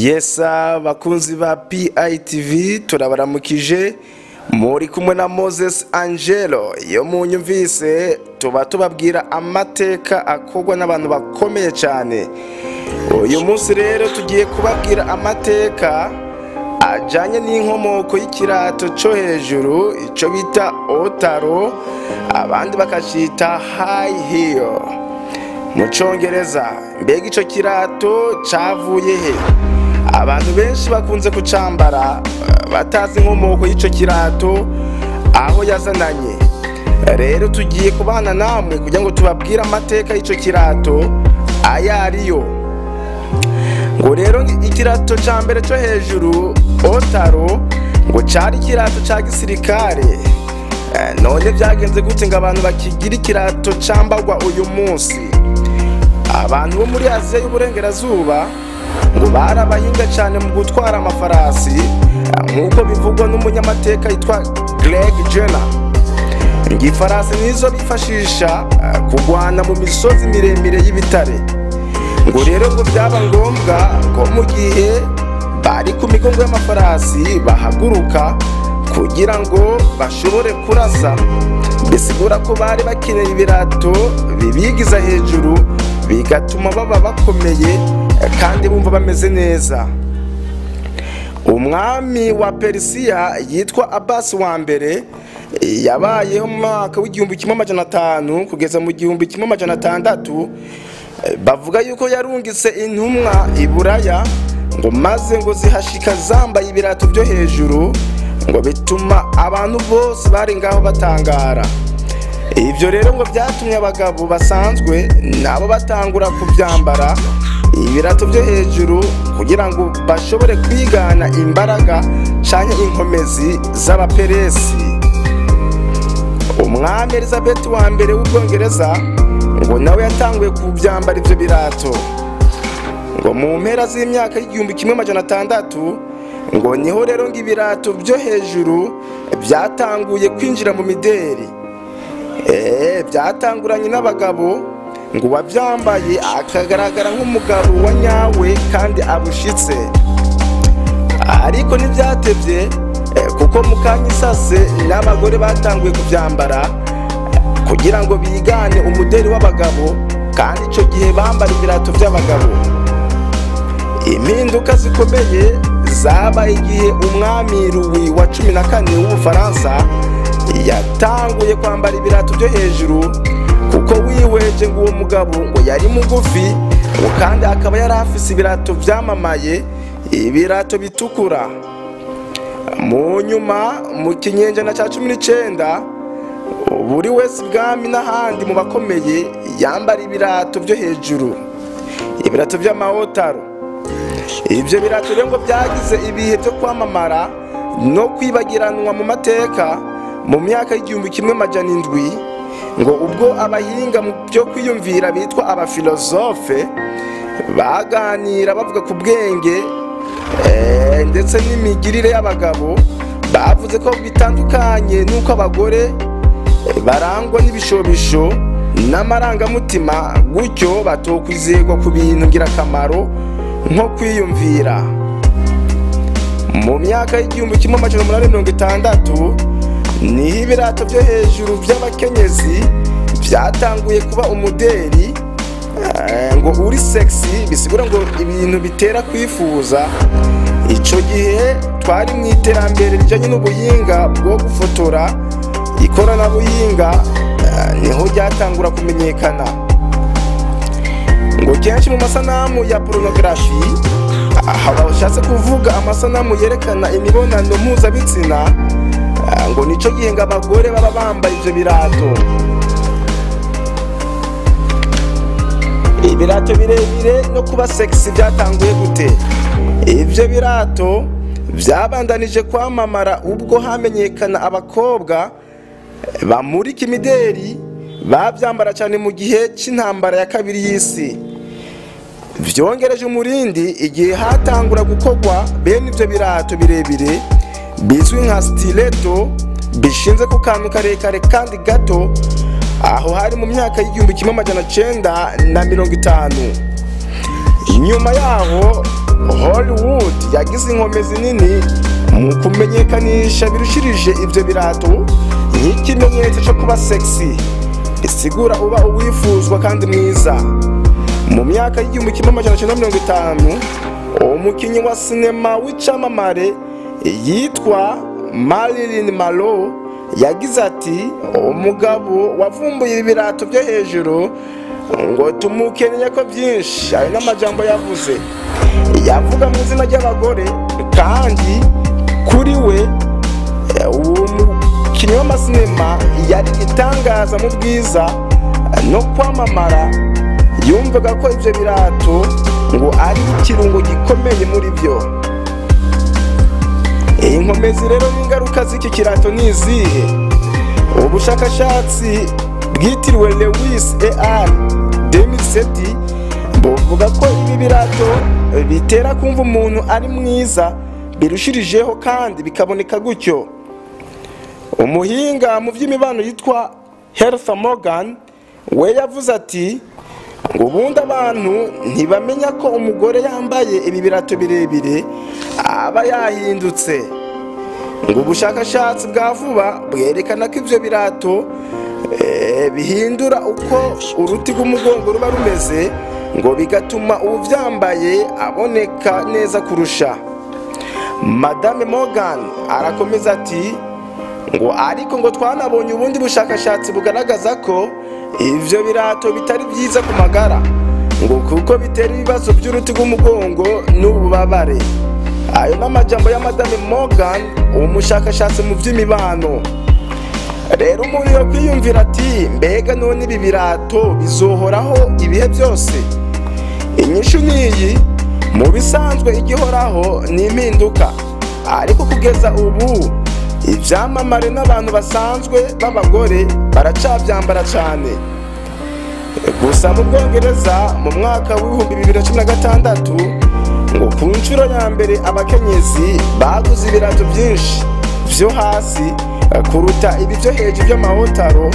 Yesa bakunzi ba PITV turabaramukije muri kumwe na Moses Angelo yo munyumvise tuba tubabwira amateka akogwa n'abantu bakomeye cyane. Uyu munsi rero tugiye kubabwira amateka ajanye n'inkomoko y'ikirato cyo hejuru ico bita otaro, abandi bakacita high heel mu Congereza. Mbega ico kirato cavuye he? Abantu benshi bakunze kucambara batazi inkomoko y'ico kirato aho yazananye. Rero tugiye kubana namwe kugira ngo tubabwire amateka y'ico kirato ayariyo. Ngo rero ikirato ca mbere cyo hejuru otaro ngo cari ikirato ca gisirikare. None byagenze gute ngo abantu bakigira ikirato cambarwa uyu munsi? Abantu bo muri Aziya y'uburengerazuba ngo barabahinga cyane mu gutwara amafarasi nk'uko bivugwa n'umunyamateka yitwa Greg Jenner. Ifarasi nizo bifashisha kugwana mu misozi miremire y'ibitare. Ngo rero ngo byaba ngombwa ko mu gihe bari ku migongo y'amafarasi bahaguruka kugira ngo bashobore kurasa. Bisigura ko bari bakeneye ibirato bibigiza hejuru bigatuma baba bakomeye kandi bumva bameze neza. Umwami wa Persia yitwa Abbas wa mbere yabayeho mu mwaka w'1500 kugeza mu 1600. Bavuga yuko yarungitse intumwa i Buraya ngo maze ngo zihashika zambaye ibirato byo hejuru ngo bituma abantu bose bari ngaho batangara. Ivyo rero ngo byatumye abagabo basanzwe nabo batangura kubyambara ibirato byo hejuru kugira ngo bashobore kwigana imbaraga canke inkomezi z'abaperesi. Umwami Elizabeth wa mbere w'Ubwongereza ngo nawe yatanguye kubyambara ivyo birato. Ngo mu mpera z'imyaka y'1600 ngo niho rero ngo ibirato byo hejuru byatanguye kwinjira mu mideri. Byatanguranye n'abagabo ngo wabyambaye akagaragara nk'umugabo wa nyawe kandi abushitse. Ariko ntibyatevye kuko mu kanya isase n'abagore batanguye kubyambara kugira ngo bigane umuderi w'abagabo, kandi ico gihe bambara ibirato by'abagabo. Impinduka zikomeye zabaye igihe umwami Louis wa 14 w'Ubufaransa yatanguye kwambara ibirato byo hejuru kuko wiweje ngo uwo mugabo ngo yari mugufi kandi akaba yari afise ibirato byamamaye, ibirato bitukura. Mu nyuma mu kinyejana ca 19 buri wese bwami n'ahandi mu bakomeye yambara ibirato byo hejuru, ibirato by'amaotaro. Ivyo birato rero ngo byagize ibihe byo kwamamara no kwibagiranwa mu mateka mu myaka y'1700 ngo ubwo abahinga mu byo kwiyumvira bitwa abafilosofe baganira bavuga ku bwenge ndetse n'imigirire y'abagabo, bavuze ko bitandukanye nuko abagore barangwa n'ibishobisho n'amarangamutima, gutyo batokwizegwa ku bintu ngirakamaro nko kwiyumvira. Mu myaka y'1860 niho ibirato byo hejuru by'abakenyezi byatanguye kuba umuderi ngo uri sexy, bisigura ngo ibintu bitera kwifuza. Ico gihe twari mu iterambere rijanye n'ubuhinga bwo gufotora, ikoranabuhinga niho ryatangura kumenyekana. Ngo kenshi mu masanamu ya pornography aho bashatse kuvuga amasanamu yerekana imibonano mpuzabitsina, ngo nico gihe ngo abagore baba bambaye ivyo birato. Ibirato birebire no kuba sexy byatanguye gute? Ivyo birato byabandanije kwamamara ubwo hamenyekana abakobwa bamurika imideri babyambara cyane mu gihe c'intambara ya kabiri y'isi. Vyongereje umurindi igihe hatangura gukogwa bene ivyo birato birebire bizwi nka stiletto bishinze ku kantu karekare kandi gato, aho hari mu myaka y'1950. nyuma yaho Hollywood yagize inkomezi nini mu kumenyekanisha birushirije ivyo birato nk'ikimenyetso cyo kuba sexy, bisigura uba uwifuzwa kandi mwiza. Mu myaka y'1950 umukinyi wa sinema w'icamamare yitwa Marilyn Monroe yagize ati umugabo wavumbuye ibirato byo hejuru ngo tumukeneye ko byinshi. Ayo n'amajambo yavuze, yavuga mu izina ry'abagore, kandi kuri we uwo mukinyi w'amasinema yari itangaza mu bwiza no kwamamara. Yumvaga ko ivyo birato ngo ari ikirungo gikomeye muri byo. Inkomezi rero n'ingaruka z'iki kirato ni izihe? Ubushakashatsi bwitiriwe Lewis et al. 2007 buvuga ko ibi birato bitera kumva umuntu ari mwiza birushirijeho kandi bikaboneka gutyo. Umuhinga mu by'imibano yitwa Heather Morgan we yavuze ati ngo ubundi abantu ntibamenya ko umugore yambaye ibi birato birebire aba yahindutse. Ngo ubushakashatsi bwa vuba bwerekana ko ivyo birato bihindura uko uruti rw'umugongo ruba rumeze, ngo bigatuma uvyambaye aboneka neza kurusha. Madame Morgan arakomeza ati ngo ariko ngo twanabonye ubundi bushakashatsi bugaragaza ko ivyo birato bitari byiza ku magara, ngo kuko bitera ibibazo by'uruti rw'umugongo n'ububabare. Ayo n'amajambo ya Madame Morgan, umushakashatsi mu by'imibano. Rero umuntu yo kwiyumvira ati mbega none ibi birato bizohoraho ibihe byose? Inyishu niyi, mu bisanzwe igihoraho ni impinduka, ariko kugeza ubu ivyamamare n'abantu basanzwe b'abagore baracabyambara cyane. Gusa mu Bwongereza mu mwaka w'2016 ngo ku nshuro ya mbere abakenyezi baguze ibirato byinshi vyo hasi kuruta ibi byo hejuru by'amahotaro,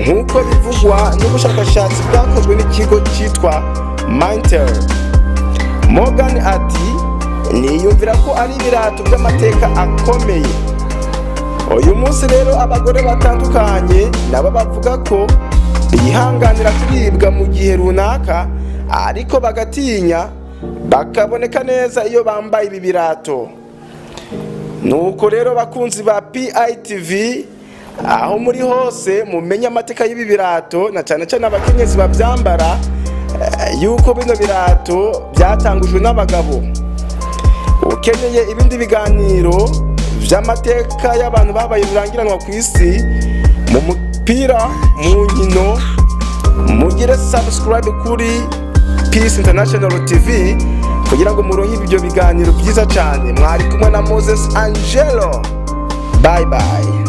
nk'uko bivugwa n'ubushakashatsi bwakozwe n'ikigo cyitwa Mintel. Morgan ati niyumvira ko ari ibirato by'amateka akomeye. Uyu munsi rero abagore batandukanye nabo bavuga ko bihanganira kuribwa mu gihe runaka, ariko bagatinya bakaboneka neza iyo bambaye ibi birato. Nuko rero bakunzi ba PITV, aho muri hose mumenye amateka y'ibi birato, na cyane cyane abakenyezi babyambara, yuko bino birato byatangujwe n'abagabo. Ukeneye ibindi biganiro vy'amateka y'abantu babaye rurangiranwa ku isi mu mupira, mu nkino, mugire subscribe kuri Peace International TV kugira ngo muronke ibyo biganiro byiza cyane. Mwari kumwe na Moses Angelo. Bye bye.